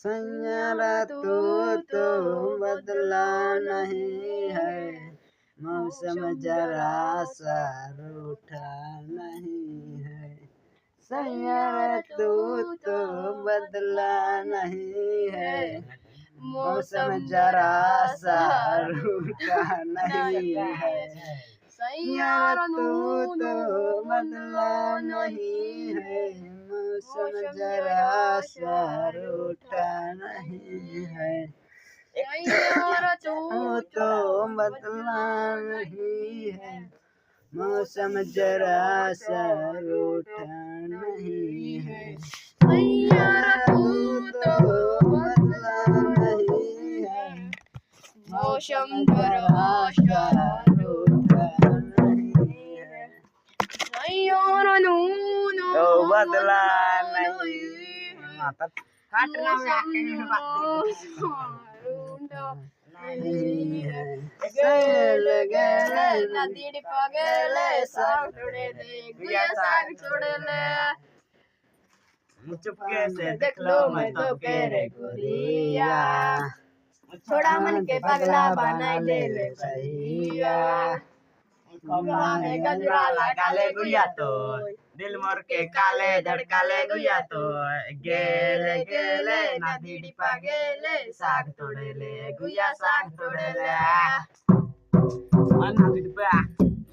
सैयारा तो बदला नहीं है, मौसम जरा सा रूठा नहीं है। सैयारा तो बदला नहीं है, मौसम जरा सा रूठा नहीं है। सैयारा तो बदला नहीं है, मौसम जरा सा रूठा नहीं है। सैयारा तो बदला नहीं है, मौसम जरा सा रूठा नहीं है। सैयारा तो बदला नहीं है, मौसम जरा सा रूठा नहीं है। सैयारा तो बदला नहीं है, नदी पगले साग छोड़े चुपके से देख लो मैं तो केरे गुरिया, छोड़ा मन के पगला बना ले सहिया। गजरा लगा ले गुया तो दिल मोर के काले धड़का ले गुया तो गेले गेले नदी पगले साग तोड़े ले गुया साग तोड़े ले नदी पे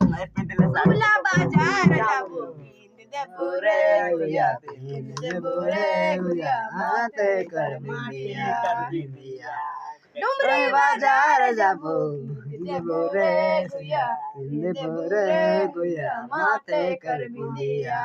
मैं पेंदले साग बाजार जाबो दे पूरे गुया माते कर बिंदिया डुमरे बाजार जाबो दे पूरे गुया माते कर बिंदिया।